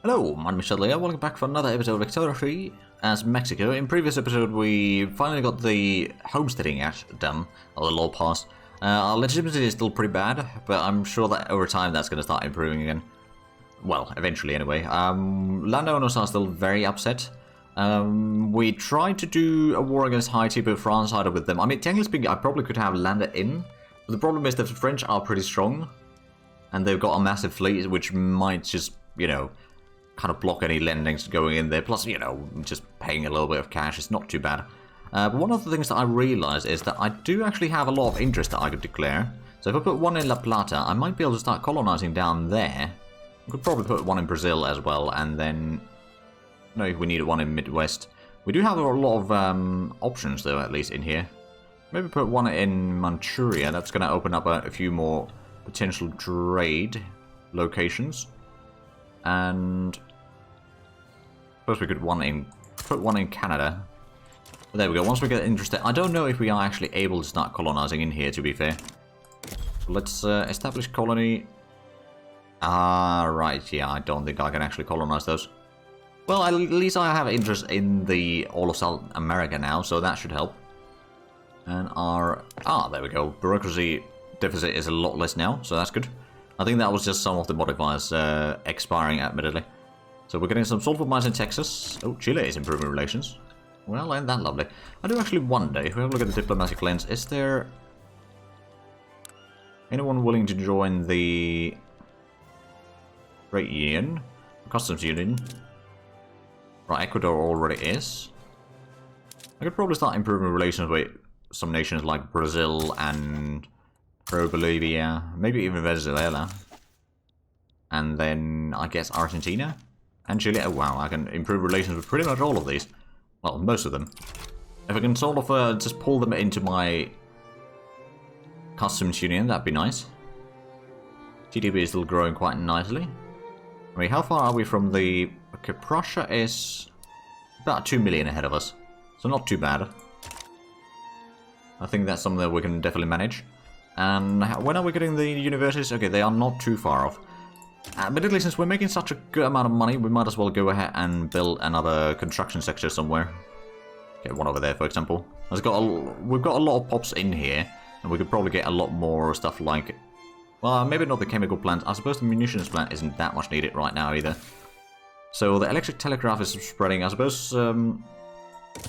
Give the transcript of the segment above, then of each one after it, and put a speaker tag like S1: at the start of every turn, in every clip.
S1: Hello, my name is Shadley. Welcome back for another episode of Victoria as Mexico. In previous episode, we finally got the homesteading act done, or the law passed. Our legitimacy is still pretty bad, but I'm sure that over time that's going to start improving again. Well, eventually anyway. Landowners are still very upset. We tried to do a war against Haiti, but France sided with them. I mean, technically speaking, I probably could have landed in, but the problem is that the French are pretty strong, and they've got a massive fleet, which might just, you know, kind of block any lendings going in there. Plus, you know, just paying a little bit of cash is not too bad. But one of the things that I realized is that I do actually have a lot of interest that I could declare. So if I put one in La Plata, I might be able to start colonizing down there. I could probably put one in Brazil as well, and then... No, we need one in Midwest. We do have a lot of options, though, at least in here. Maybe put one in Manchuria. That's going to open up a few more potential trade locations. And suppose we could put one in Canada. There we go. Once we get interested, I don't know if we are actually able to start colonizing in here, to be fair. Let's establish colony. Ah, right. Yeah, I don't think I can actually colonize those. Well, at least I have interest in the all of South America now, so that should help. And our there we go. Bureaucracy deficit is a lot less now, so that's good. I think that was just some of the modifiers expiring, admittedly. So we're getting some sulfur mines in Texas. Oh, Chile is improving relations. Well, ain't that lovely. I do actually wonder, if we have a look at the diplomatic lens, is there anyone willing to join the trade union? Customs union? Right, Ecuador already is. I could probably start improving relations with some nations like Brazil and Bolivia, maybe even Venezuela. And then, I guess, Argentina and Chile. Oh, wow, I can improve relations with pretty much all of these. Well, most of them. If I can sort of just pull them into my customs union, that'd be nice. GDP is still growing quite nicely. I mean, how far are we from the... Okay, Prussia is about 2 million ahead of us. So not too bad. I think that's something that we can definitely manage. And when are we getting the universities? Okay, they are not too far off. Admittedly, since we're making such a good amount of money, we might as well go ahead and build another construction sector somewhere. Get one over there, for example. We've got a lot of pops in here, and we could probably get a lot more stuff like... Well, maybe not the chemical plant. I suppose the munitions plant isn't that much needed right now either. So the electric telegraph is spreading. I suppose I'm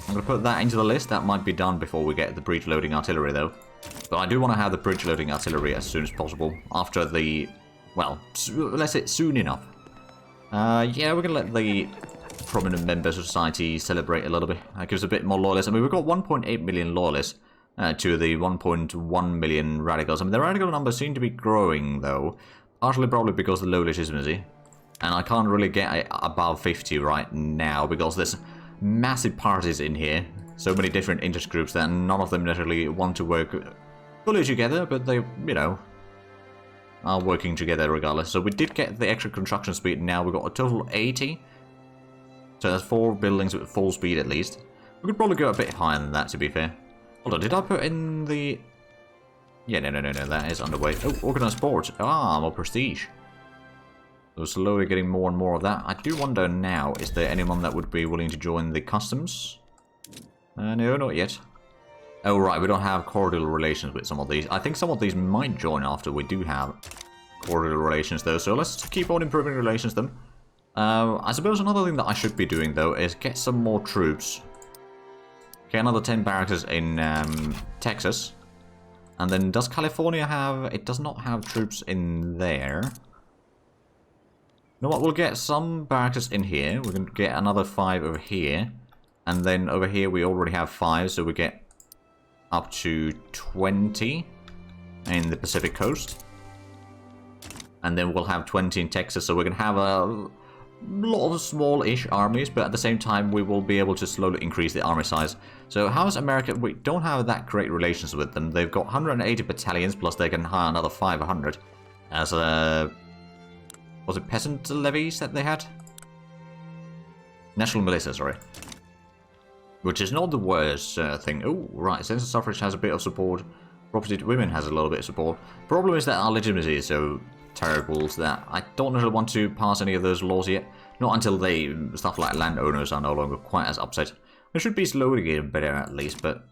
S1: going to put that into the list. That might be done before we get the breech-loading artillery, though. But I do want to have the breech-loading artillery as soon as possible. After the... Well, let's say soon enough. Yeah, we're going to let the prominent members of society celebrate a little bit. That gives a bit more loyalists. I mean, we've got 1.8 million loyalists to the 1.1 million radicals. I mean, the radical numbers seem to be growing, though. Partially probably because of the low legitimacy. And I can't really get above 50 right now because there's massive parties in here. So many different interest groups that none of them necessarily want to work fully together, but they, you know, are working together regardless. So we did get the extra construction speed now. We've got a total of 80. So that's 4 buildings with full speed at least. We could probably go a bit higher than that, to be fair. Hold on, did I put in the... Yeah, no, that is underway. Oh, organized sports. Ah, more prestige. So slowly getting more and more of that. I do wonder now, is there anyone that would be willing to join the customs? No, not yet. Oh, right, we don't have cordial relations with some of these. I think some of these might join after we do have cordial relations, though. So let's keep on improving relations with them. I suppose another thing that I should be doing, though, is get some more troops. Get another 10 barracks in Texas. And then does California have... It does not have troops in there. You know what, we'll get some barracks in here. We can get another 5 over here. And then over here we already have 5, so we get up to 20 in the Pacific coast. And then we'll have 20 in Texas, so we can have a lot of small-ish armies, but at the same time we will be able to slowly increase the army size. So how is America? We don't have that great relations with them. They've got 180 battalions, plus they can hire another 500 as a... Was it peasant levies that they had? National militia, sorry. Which is not the worst thing. Oh, right. Census suffrage has a bit of support. Property to women has a little bit of support. Problem is that our legitimacy is so terrible that I don't really want to pass any of those laws yet. Not until stuff like landowners are no longer quite as upset. It should be slowly getting better at least, but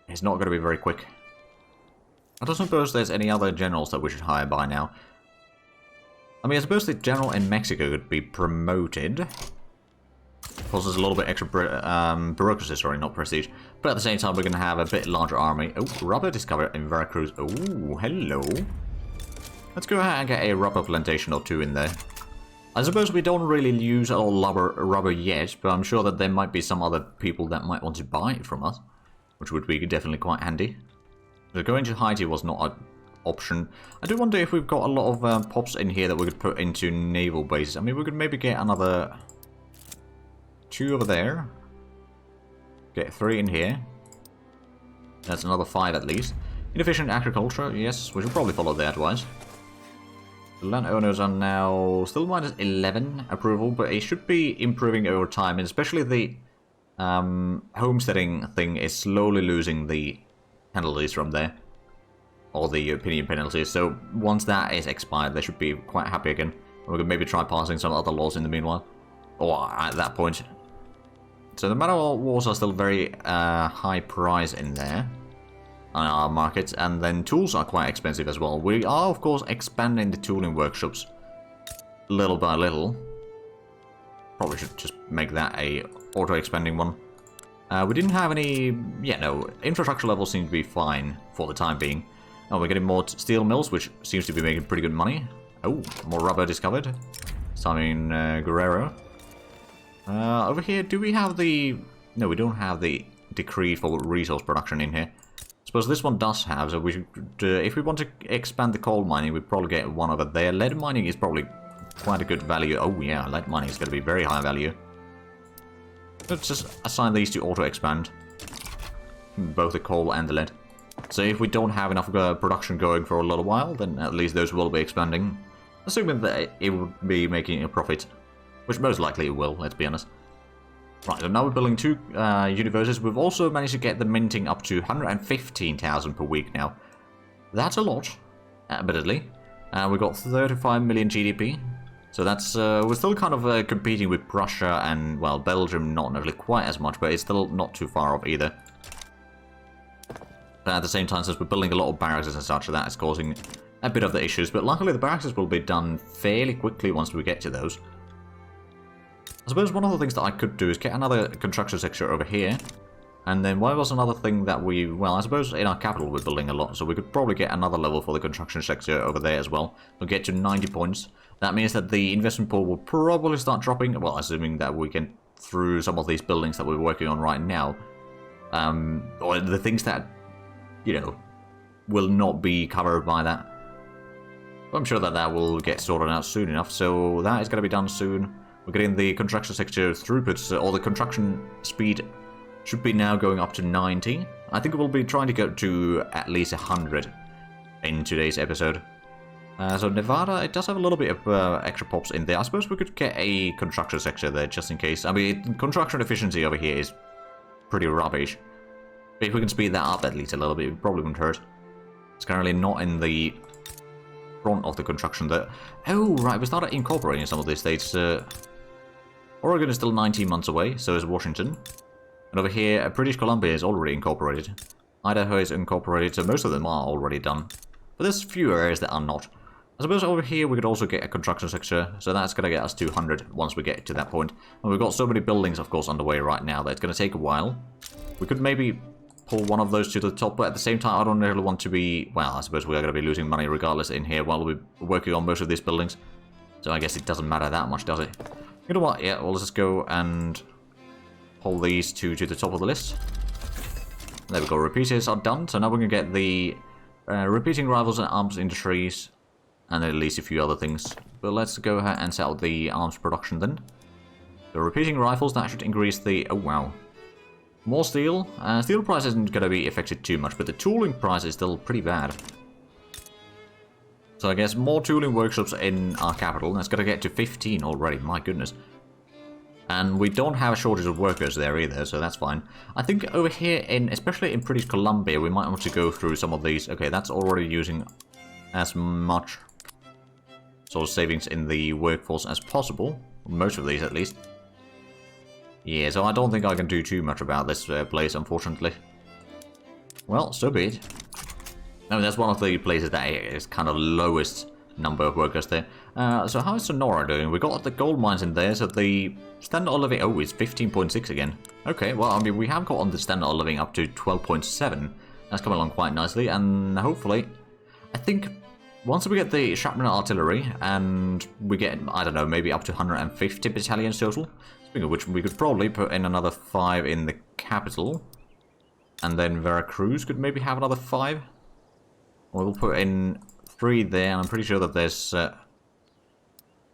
S1: it's not going to be very quick. I don't suppose there's any other generals that we should hire by now. I mean, I suppose the general in Mexico could be promoted. Causes a little bit extra bureaucracy, sorry, not prestige. But at the same time, we're going to have a bit larger army. Oh, rubber discovered in Veracruz. Oh, hello. Let's go ahead and get a rubber plantation or two in there. I suppose we don't really use all rubber yet, but I'm sure that there might be some other people that might want to buy it from us, which would be definitely quite handy. So going to Haiti was not an option. I do wonder if we've got a lot of pops in here that we could put into naval bases. I mean, we could maybe get another 2 over there. Get 3 in here. That's another 5 at least. Inefficient agriculture, yes, we should probably follow that wise. The landowners are now still minus 11 approval, but it should be improving over time, and especially the homesteading thing is slowly losing the penalties from there. Or the opinion penalties, so once that is expired, they should be quite happy again. We could maybe try passing some other laws in the meanwhile. Or at that point. So the metal wars are still very high price in there on our markets, and then tools are quite expensive as well. We are of course expanding the tooling workshops little by little. Probably should just make that a auto-expanding one. We didn't have any, yeah, no, infrastructure levels seem to be fine for the time being. Oh, we're getting more steel mills, which seems to be making pretty good money. Oh, more rubber discovered. Simon Guerrero. Over here, do we have the... No, we don't have the decree for resource production in here. I suppose this one does have, so we should... if we want to expand the coal mining, we'd probably get one over there. Lead mining is probably quite a good value. Oh yeah, lead mining is going to be very high value. Let's just assign these to auto-expand. Both the coal and the lead. So if we don't have enough production going for a little while, then at least those will be expanding. Assuming that it would be making a profit. Which most likely it will, let's be honest. Right, so now we're building 2 universities. We've also managed to get the minting up to 115,000 per week now. That's a lot, admittedly. We've got 35 million GDP. So that's, we're still kind of competing with Prussia and, well, Belgium, not really quite as much, but it's still not too far off either. But at the same time, since we're building a lot of barracks and such, that is causing a bit of the issues. But luckily the barracks will be done fairly quickly once we get to those. I suppose one of the things that I could do is get another construction sector over here. And then what was another thing that we... Well, I suppose in our capital we're building a lot, so we could probably get another level for the construction sector over there as well. We'll get to 90 points. That means that the investment pool will probably start dropping, well, assuming that we can through some of these buildings that we're working on right now. Or the things that, you know, will not be covered by that. But I'm sure that that will get sorted out soon enough, so that is going to be done soon. We're getting the construction sector throughput, or the construction speed should be now going up to 90. I think we'll be trying to go to at least 100 in today's episode. So Nevada, it does have a little bit of extra pops in there. I suppose we could get a construction sector there just in case. I mean, construction efficiency over here is pretty rubbish. But if we can speed that up at least a little bit, it probably wouldn't hurt. It's currently not in the front of the construction there. Oh, right, we started incorporating some of these states. Oregon is still 19 months away, so is Washington. And over here, British Columbia is already incorporated. Idaho is incorporated, so most of them are already done. But there's few areas that are not. I suppose over here we could also get a construction sector, so that's going to get us 200 once we get to that point. And we've got so many buildings, of course, underway right now that it's going to take a while. We could maybe pull one of those to the top, but at the same time I don't really want to be... Well, I suppose we are going to be losing money regardless in here while we're working on most of these buildings. So I guess it doesn't matter that much, does it? You know what? Yeah, well, let's just go and pull these two to the top of the list. There we go. Repeaters are done. So now we can get the repeating rifles and arms industries, and at least a few other things. But let's go ahead and set out the arms production then. The repeating rifles, that should increase the... Oh, wow. More steel. Steel price isn't going to be affected too much, but the tooling price is still pretty bad. So I guess more tooling workshops in our capital. That's going to get to 15 already, my goodness. And we don't have a shortage of workers there either, so that's fine. I think over here, especially in British Columbia, we might want to go through some of these. Okay, that's already using as much sort of savings in the workforce as possible. Most of these, at least. Yeah, so I don't think I can do too much about this place, unfortunately. Well, so be it. I mean, that's one of the places that is kind of lowest number of workers there. So how is Sonora doing? We got the gold mines in there, so the standard of living... Oh, it's 15.6 again. Okay, well, I mean, we have gotten the standard of living up to 12.7. That's coming along quite nicely, and hopefully... I think once we get the shrapnel artillery, and we get, I don't know, maybe up to 150 battalions total, speaking of which, we could probably put in another 5 in the capital, and then Veracruz could maybe have another 5. Or we'll put in 3 there, and I'm pretty sure that there's... well,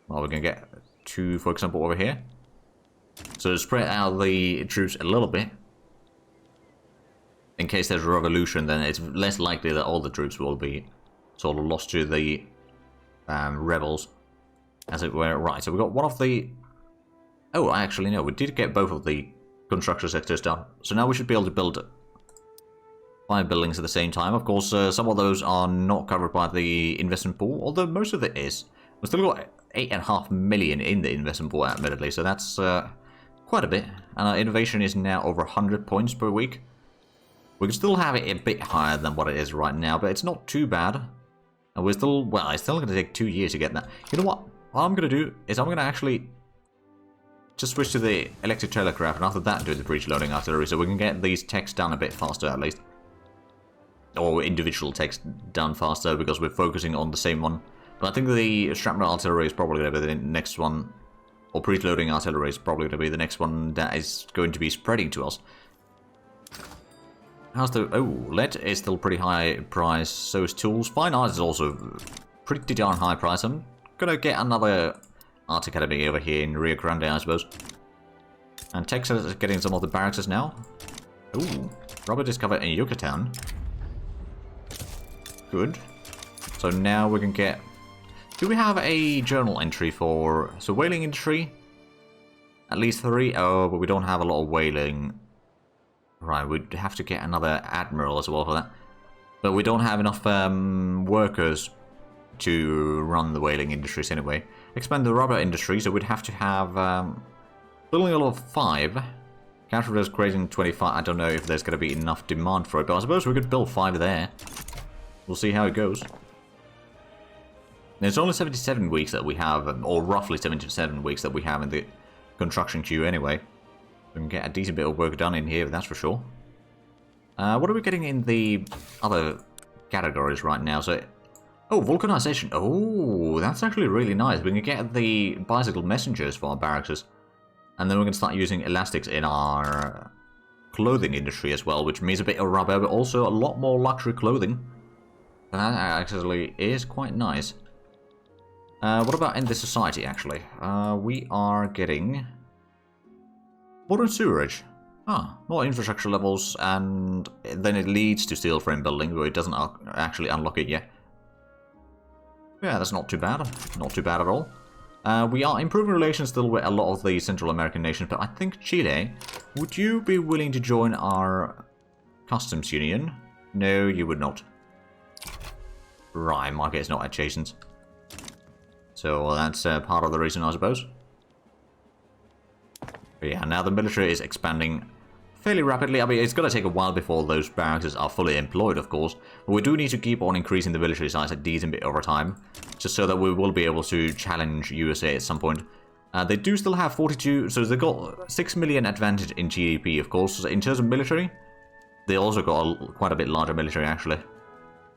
S1: we're going to get 2, for example, over here. So spread out the troops a little bit. In case there's a revolution, then it's less likely that all the troops will be sort of lost to the rebels, as it were. Right, so we got one of the... Oh, actually, no, we did get both of the construction sectors done. So now we should be able to build 5 buildings at the same time. Of course, some of those are not covered by the investment pool, although most of it is. We've still got 8.5 million in the investment pool, admittedly, so that's quite a bit. And our innovation is now over 100 points per week. We can still have it a bit higher than what it is right now, but it's not too bad. And we're still, well, it's still going to take 2 years to get that. You know what? What I'm going to do is I'm going to actually just switch to the electric telegraph, and after that do the breech loading artillery, so we can get these techs done a bit faster at least. Or individual techs done faster, because we're focusing on the same one. But I think the shrapnel artillery is probably going to be the next one, or breech loading artillery is probably going to be the next one that is going to be spreading to us. How's the... Oh, lead is still pretty high price, so is tools. Fine art is also pretty darn high price. I'm gonna get another art academy over here in Rio Grande, I suppose. And Texas is getting some of the barracks now. Ooh, rubber discovered in Yucatan. Good. So now we can get... Do we have a journal entry for... So whaling industry? At least 3? Oh, but we don't have a lot of whaling... Right, we'd have to get another admiral as well for that. But we don't have enough workers to run the whaling industries anyway. Expand the rubber industry, so we'd have to have... building a lot of 5. Counter-reverse grading 25. I don't know if there's going to be enough demand for it, but I suppose we could build 5 there. We'll see how it goes. There's only 77 weeks that we have, or roughly 77 weeks that we have in the construction queue anyway. We can get a decent bit of work done in here, that's for sure. What are we getting in the other categories right now? So, oh, vulcanization. Oh, that's actually really nice. We can get the bicycle messengers for our barracks. And then we can start using elastics in our clothing industry as well, which means a bit of rubber, but also a lot more luxury clothing. That actually is quite nice. What about in the society, actually? We are getting... Modern sewerage. Ah, more infrastructure levels, and then it leads to steel frame building, but it doesn't actually unlock it yet. Yeah, that's not too bad. Not too bad at all. We are improving relations still with a lot of the Central American nations, but I think Chile, would you be willing to join our customs union? No, you would not. Right, market is not adjacent. So that's part of the reason, I suppose. But yeah, now the military is expanding fairly rapidly. I mean, it's going to take a while before those barracks are fully employed, of course. But we do need to keep on increasing the military size a decent bit over time, just so that we will be able to challenge USA at some point. They do still have 42, so they've got 6 million advantage in GDP, of course. So in terms of military, they also got quite a bit larger military, actually,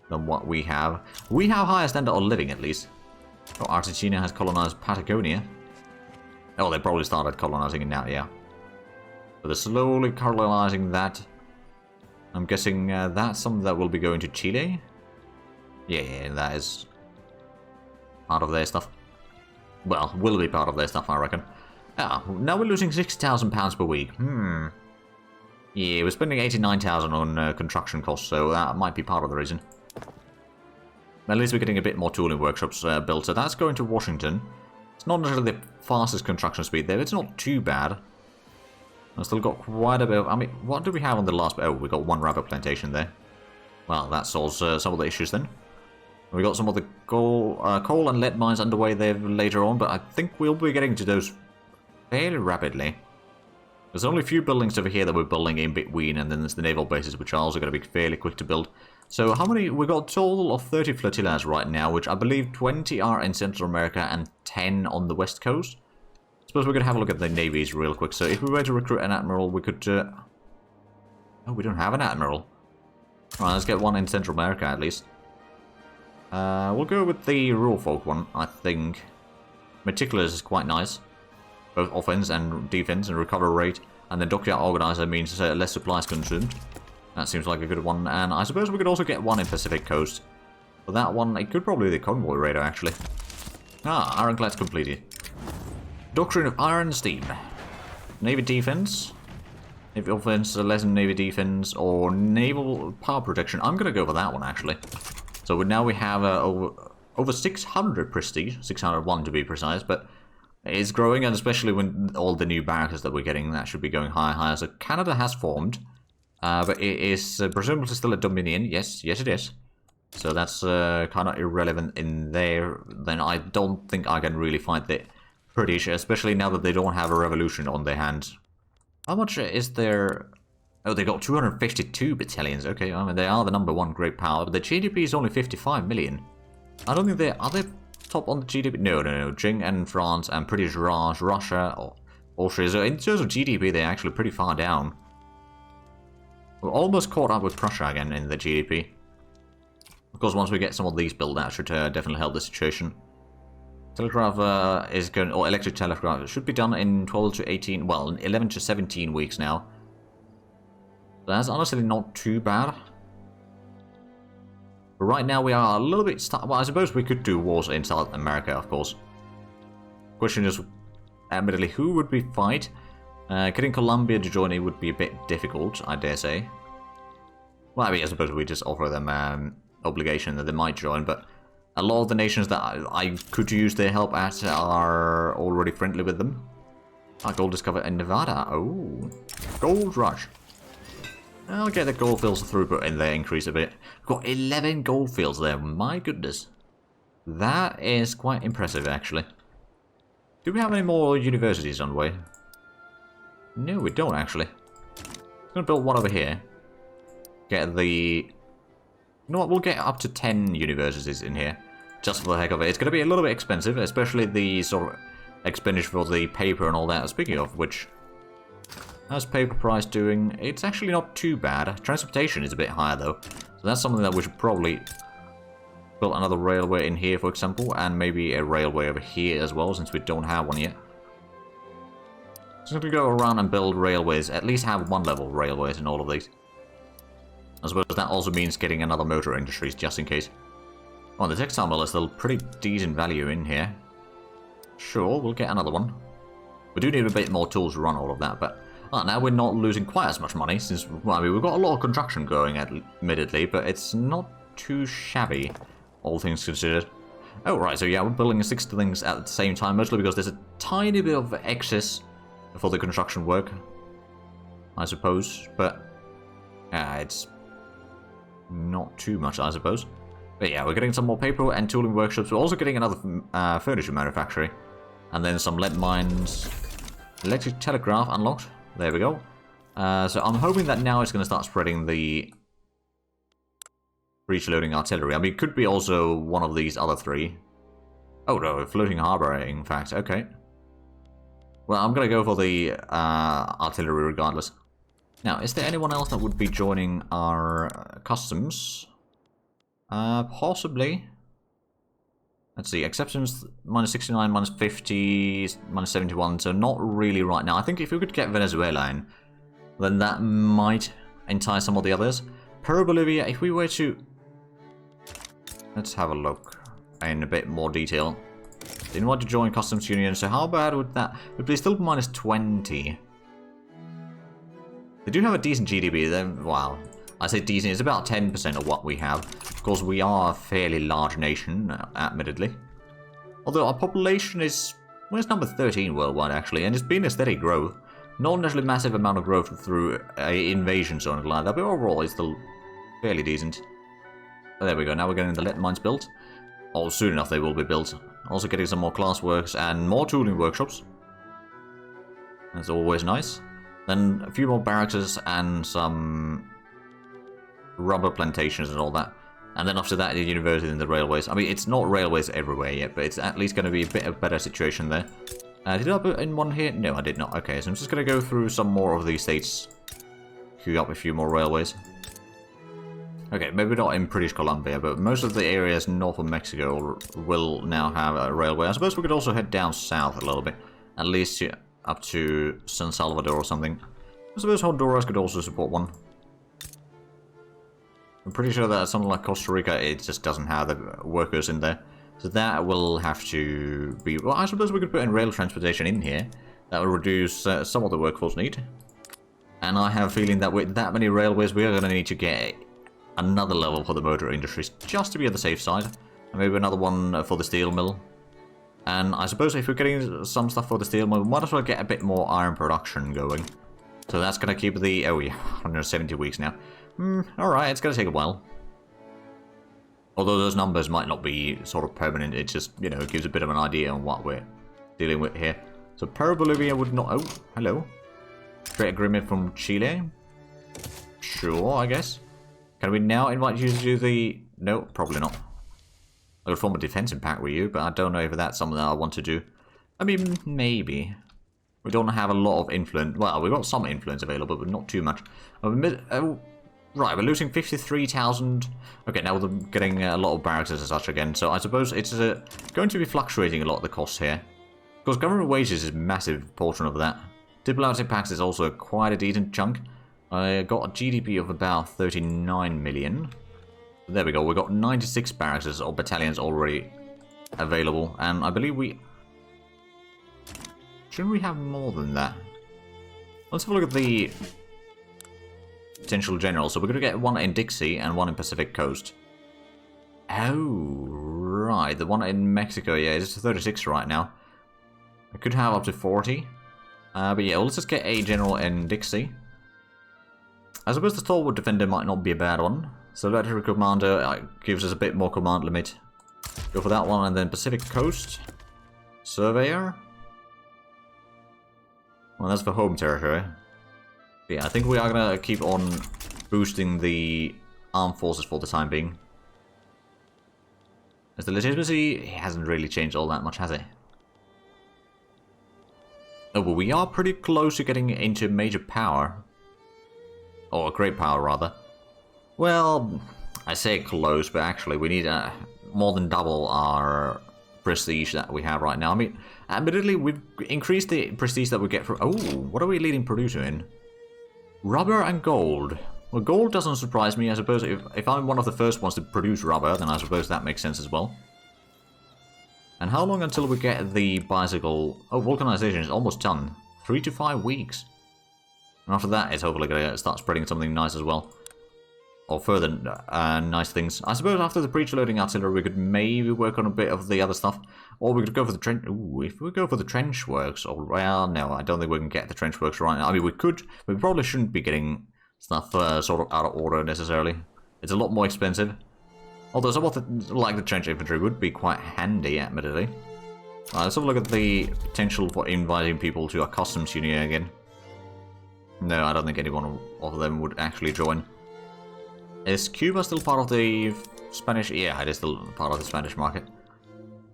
S1: than what we have. We have higher standard of living, at least. Oh, Argentina has colonized Patagonia. Oh, they probably started colonizing it now, yeah. But they're slowly colonizing that. I'm guessing that's something that will be going to Chile. Yeah, that is part of their stuff. Well, will be part of their stuff, I reckon. Ah, now we're losing £60,000 per week. Yeah, we're spending 89,000 on construction costs, so that might be part of the reason. At least we're getting a bit more tooling workshops built, so that's going to Washington. It's not necessarily the fastest construction speed there, but it's not too bad. I've still got quite a bit of... I mean, what do we have on the last... Oh, we got 1 rubber plantation there. Well, that solves some of the issues then. We got some of the coal and lead mines underway there later on, but I think we'll be getting to those fairly rapidly. There's only a few buildings over here that we're building in between, and then there's the naval bases, which are also going to be fairly quick to build. So how many? We've got a total of 30 flotillas right now, which I believe 20 are in Central America and 10 on the west coast. I suppose we're going to have a look at the navies real quick. So if we were to recruit an admiral, we could... Oh, we don't have an admiral. Alright, let's get one in Central America at least. We'll go with the rural folk one, I think. Meticulous is quite nice. Both offense and defense and recovery rate. And the dockyard organizer means less supplies consumed. That seems like a good one. And I suppose we could also get one in Pacific Coast. For that one, it could probably be the convoy raider, actually. Ah, ironclad's completed. Doctrine of Iron Steam. Navy defense. Navy offense, less than navy defense, or naval power protection. I'm going to go for that one, actually. So now we have over 600 prestige, 601 to be precise, but it's growing, and especially when all the new barracks that we're getting, that should be going higher and higher. So Canada has formed, but it is presumably still a Dominion. Yes, it is. So that's kind of irrelevant in there. Then I don't think I can really fight the British, especially now that they don't have a revolution on their hands. How much is there? Oh, they got 252 battalions. Okay, I mean, they are the #1 great power, but the GDP is only 55 million. I don't think are they top on the GDP? No. Jing and France and British Raj, Russia, or Austria. So in terms of GDP, they're actually pretty far down. We're almost caught up with Prussia again in the GDP. Of course, once we get some of these built, that should definitely help the situation. Telegraph is going, or electric telegraph, should be done in 12 to 18, well, 11 to 17 weeks now. That's honestly not too bad. But right now we are a little bit stuck. Well, I suppose we could do wars in South America, of course. Question is, admittedly, who would we fight? Getting Colombia to join it would be a bit difficult, I dare say. Well, I mean, I suppose we just offer them obligation that they might join, but a lot of the nations that I could use their help at are already friendly with them. Gold discovered in Nevada. Oh, gold rush. I'll get the gold fields throughput in there, increase a bit. We've got 11 gold fields there, my goodness. That is quite impressive, actually. Do we have any more universities on the way? No, we don't, actually. I'm going to build one over here. Get the... You know what, we'll get up to 10 universities in here. Just for the heck of it. It's going to be a little bit expensive, especially the sort of expenditure for the paper and all that. Speaking of which... How's paper price doing? It's actually not too bad. Transportation is a bit higher though. So that's something that we should probably build another railway in here, for example, and maybe a railway over here as well, since we don't have one yet. So I'm going to go around and build railways, at least have one level railways in all of these. I suppose that also means getting another motor industries, just in case. Oh, the textile mill is still pretty decent value in here. Sure, we'll get another one. We do need a bit more tools to run all of that, but... Well, now we're not losing quite as much money, since, well, I mean, we've got a lot of construction going, admittedly, but it's not too shabby, all things considered. Oh, right, so yeah, we're building 6 things at the same time, mostly because there's a tiny bit of excess for the construction work, I suppose, but yeah, it's not too much, I suppose. But yeah, we're getting some more paper and tooling workshops. We're also getting another furniture manufactory, and then some lead mines, electric telegraph unlocked. There we go. So I'm hoping that now it's going to start spreading the breech-loading artillery. I mean, it could be also one of these other 3. Oh no, a floating harbour, in fact. Okay. Well, I'm going to go for the artillery regardless. Now, is there anyone else that would be joining our customs? Possibly. Let's see, acceptance minus 69, minus 50, minus 71, so not really right now. I think if we could get Venezuela in, then that might entice some of the others. Peru, Bolivia, if we were to... Let's have a look in a bit more detail. Didn't want to join customs union, so how bad would that... Would be still minus 20. They do have a decent GDP, then, wow. I say decent, it's about 10% of what we have. Of course, we are a fairly large nation, admittedly. Although our population is, well, it's number 13 worldwide, actually, and it's been a steady growth. Not necessarily massive amount of growth through invasions or anything like that, but overall it's still fairly decent. Oh, there we go, now we're getting the lead mines built. Or soon enough they will be built. Also getting some more class works and more tooling workshops. That's always nice. Then a few more barracks and some rubber plantations and all that. And then after that, the university and the railways. I mean, it's not railways everywhere yet, but it's at least going to be a bit of a better situation there. Did I put in one here? No, I did not. Okay, so I'm just going to go through some more of these states. Queue up a few more railways. Okay, maybe not in British Columbia, but most of the areas north of Mexico will now have a railway. I suppose we could also head down south a little bit. At least up to San Salvador or something. I suppose Honduras could also support one. I'm pretty sure that something like Costa Rica, it just doesn't have the workers in there. So that will have to be... Well, I suppose we could put in rail transportation in here. That will reduce some of the workforce need. And I have a feeling that with that many railways, we are going to need to get another level for the motor industries, just to be on the safe side. And maybe another one for the steel mill. And I suppose if we're getting some stuff for the steel mill, we might as well get a bit more iron production going. So that's going to keep the... Oh yeah, 170 weeks now. Alright, it's going to take a while. Although those numbers might not be sort of permanent, it just, you know, gives a bit of an idea on what we're dealing with here. So Peru-Bolivia would not... Oh, hello. Trade agreement from Chile. Sure, I guess. Can we now invite you to do the... No, probably not. I could form a defensive pact with you, but I don't know if that's something that I want to do. I mean, maybe. We don't have a lot of influence. Well, we've got some influence available, but not too much. Right, we're losing 53,000. Okay, now we're getting a lot of barracks and such again. So I suppose it's going to be fluctuating a lot of the costs here. Because government wages is a massive portion of that. Diplomatic packs is also quite a decent chunk. I got a GDP of about 39 million. There we go, we got 96 barracks or battalions already available. And I believe we... Shouldn't we have more than that? Let's have a look at the potential generals. So we're going to get one in Dixie and one in Pacific Coast. Oh, right. The one in Mexico, yeah, it's 36 right now. I could have up to 40. But yeah, well, let's just get a general in Dixie. I suppose the Stalwart Defender might not be a bad one. So Military Commander gives us a bit more command limit. Go for that one, and then Pacific Coast. Surveyor. Well, that's for home territory. But yeah, I think we are going to keep on boosting the armed forces for the time being. As the legitimacy, it hasn't really changed all that much, has it? Oh, well, we are pretty close to getting into major power. Or great power, rather. Well, I say close, but actually we need more than double our prestige that we have right now. I mean, admittedly, we've increased the prestige that we get from... Oh, what are we leading producer in? Rubber and gold. Well, gold doesn't surprise me. I suppose if I'm one of the first ones to produce rubber, then I suppose that makes sense as well. And how long until we get the bicycle... Oh, vulcanization is almost done. 3 to 5 weeks. And after that, it's hopefully going to start spreading something nice as well. Or further nice things. I suppose after the breech-loading artillery, we could maybe work on a bit of the other stuff. Or we could go for the trench... Ooh, if we go for the trench works... Oh, well, no, I don't think we can get the trench works right now. I mean, we could, but we probably shouldn't be getting stuff sort of out of order necessarily. It's a lot more expensive. Although some of the, like the trench infantry, would be quite handy, admittedly. Let's have a look at the potential for inviting people to our customs union again. No, I don't think any one of them would actually join. Is Cuba still part of the Spanish? Yeah, it is still part of the Spanish market.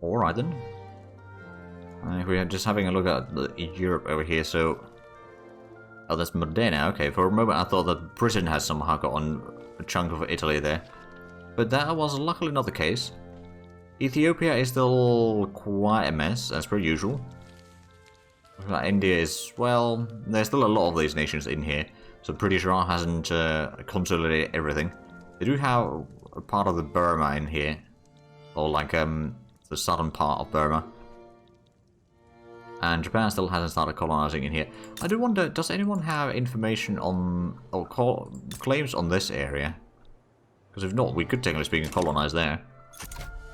S1: Alright then. If we're just having a look at Europe over here, so... Oh, that's Modena. Okay, for a moment I thought that Britain has somehow gotten a chunk of Italy there. But that was luckily not the case. Ethiopia is still quite a mess, as per usual. India is, well, there's still a lot of these nations in here. So British Raj hasn't consolidated everything. They do have a part of the Burma in here. Or like the southern part of Burma. And Japan still hasn't started colonizing in here. I do wonder, does anyone have information on, or claims on this area? Because if not, we could technically speaking colonize there.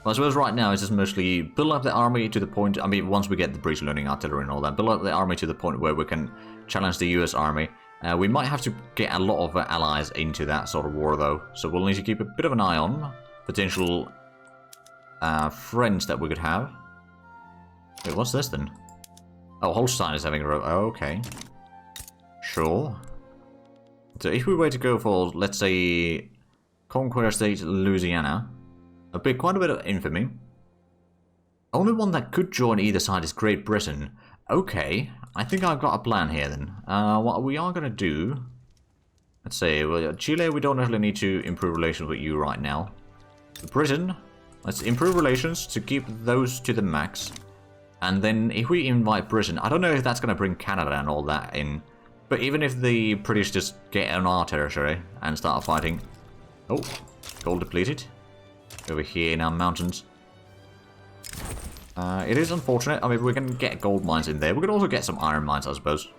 S1: But I suppose right now it's just mostly build up the army to the point, I mean, once we get the breach learning artillery and all that, build up the army to the point where we can challenge the US army. We might have to get a lot of allies into that sort of war though, so we'll need to keep a bit of an eye on potential friends that we could have. Wait, what's this then? Oh, Holstein is having a... Oh, okay. Sure. So if we were to go for, let's say, Conquer State, Louisiana, quite a bit of infamy. Only one that could join either side is Great Britain. Okay, I think I've got a plan here then. What we are going to do... Let's say, well, Chile, we don't really need to improve relations with you right now. Britain, let's improve relations to keep those to the max. And then if we invite Britain, I don't know if that's going to bring Canada and all that in. But even if the British just get on our territory and start fighting... Oh, gold depleted. Over here in our mountains. It is unfortunate. I mean, we can get gold mines in there. We could also get some iron mines, I suppose.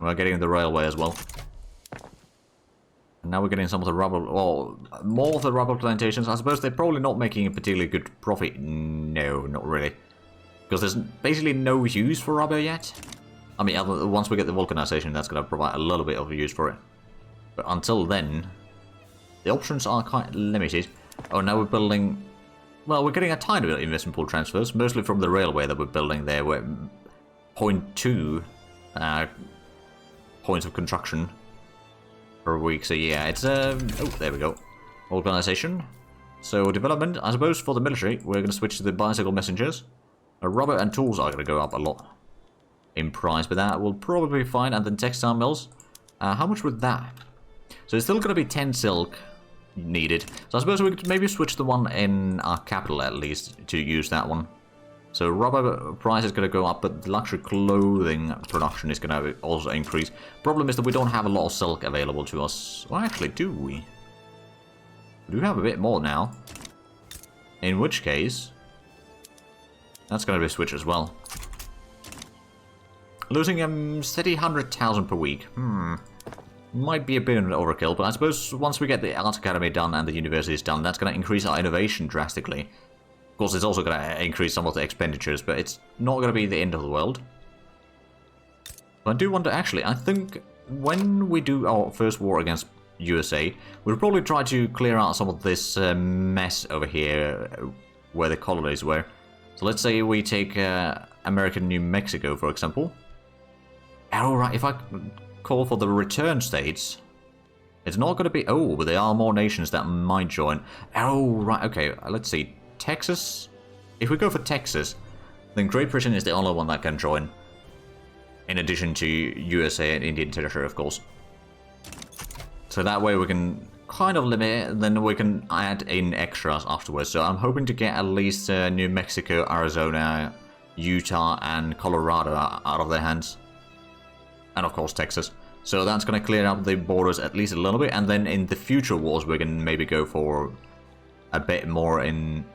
S1: We're getting the railway as well. And now we're getting some of the rubber... Well, more of the rubber plantations. I suppose they're probably not making a particularly good profit. No, not really. Because there's basically no use for rubber yet. I mean, once we get the vulcanization, that's going to provide a little bit of use for it. But until then, the options are quite limited. Oh, now we're building... Well, we're getting a tiny bit of investment pool transfers, mostly from the railway that we're building there. We're 0.2 points of construction per week. So yeah, it's... Oh, there we go. Organization. So development, I suppose for the military, we're going to switch to the bicycle messengers. Rubber and tools are going to go up a lot in price, but that will probably be fine. And then textile mills. How much would that? So it's still going to be 10 silk needed. So I suppose we could maybe switch the one in our capital at least to use that one. So rubber price is going to go up, but the luxury clothing production is going to also increase. Problem is that we don't have a lot of silk available to us. Well, actually, do we? We do have a bit more now. In which case, that's going to be switched as well. Losing a steady 100,000 per week. Might be a bit of an overkill, but I suppose once we get the Art Academy done and the universities done, that's going to increase our innovation drastically. Of course, it's also going to increase some of the expenditures, but it's not going to be the end of the world. But I do wonder, actually, I think when we do our first war against USA, we'll probably try to clear out some of this mess over here where the colonies were. So let's say we take American New Mexico, for example. Oh, right, if I call for the return states, it's not going to be... Oh, but there are more nations that might join. Oh, right, okay, let's see. Texas? If we go for Texas, then Great Britain is the only one that can join. In addition to USA and Indian Territory, of course. So that way we can kind of limit it, and then we can add in extras afterwards. So I'm hoping to get at least New Mexico, Arizona, Utah, and Colorado out of their hands. And of course Texas. So that's going to clear up the borders at least a little bit, and then in the future wars we can maybe go for a bit more in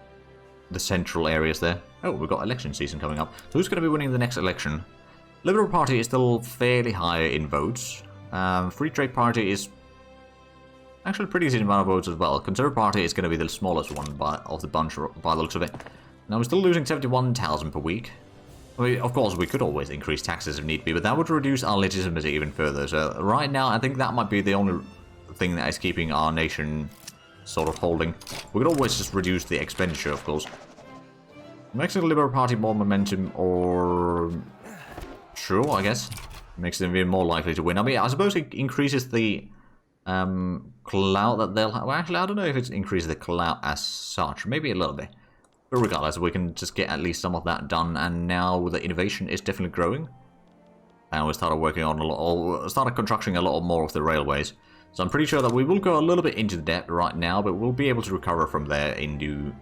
S1: the central areas there. Oh, we've got election season coming up. So who's going to be winning the next election? Liberal Party is still fairly high in votes. Free Trade Party is actually pretty decent amount of votes as well. Conservative Party is going to be the smallest one of the bunch by the looks of it. Now we're still losing 71,000 per week. I mean, of course, we could always increase taxes if need be, but that would reduce our legitimacy even further. So right now, I think that might be the only thing that is keeping our nation sort of holding. We could always just reduce the expenditure, of course. Makes the Liberal Party more momentum, or... Sure, I guess. Makes them even more likely to win. I mean, I suppose it increases the clout that they'll have. Well, actually, I don't know if it increases the clout as such. Maybe a little bit. But regardless, we can just get at least some of that done, and now the innovation is definitely growing. And we started working on started constructing a lot more of the railways. So I'm pretty sure that we will go a little bit into the debt right now, but we'll be able to recover from there into,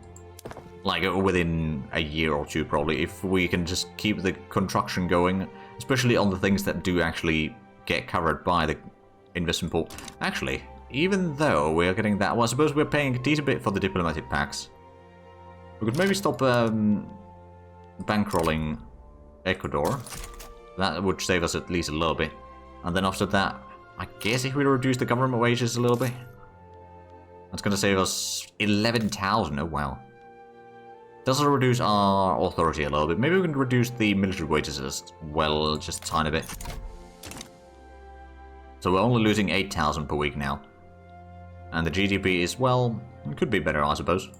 S1: like, within a year or two probably, if we can just keep the construction going, especially on the things that do actually get covered by the investment pool. Actually, even though we're getting that, well, I suppose we're paying a decent bit for the diplomatic packs. We could maybe stop bankrolling Ecuador. That would save us at least a little bit. And then after that, I guess if we reduce the government wages a little bit, that's going to save us 11,000. Oh, wow. Does reduce our authority a little bit. Maybe we can reduce the military wages as well, just a tiny bit. So we're only losing 8,000 per week now. And the GDP is, well, it could be better, I suppose.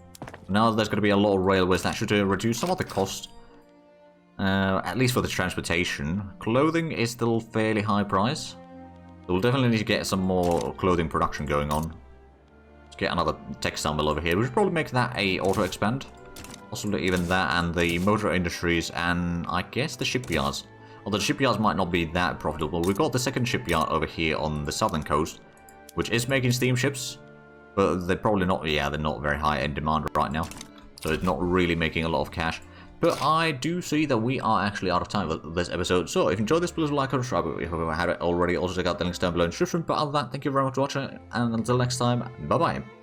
S1: Now there's going to be a lot of railways that should reduce some of the cost. At least for the transportation. Clothing is still fairly high price. So we'll definitely need to get some more clothing production going on. Let's get another textile mill over here. We should probably make that a auto-expand. Possibly even that and the motor industries and I guess the shipyards. Although the shipyards might not be that profitable. We've got the second shipyard over here on the southern coast, which is making steamships. But they're probably not, yeah, they're not very high in demand right now. So it's not really making a lot of cash. But I do see that we are actually out of time for this episode. So if you enjoyed this, please like and subscribe if you haven't had it already. Also check out the links down below in the description. But other than that, thank you very much for watching. And until next time, bye-bye.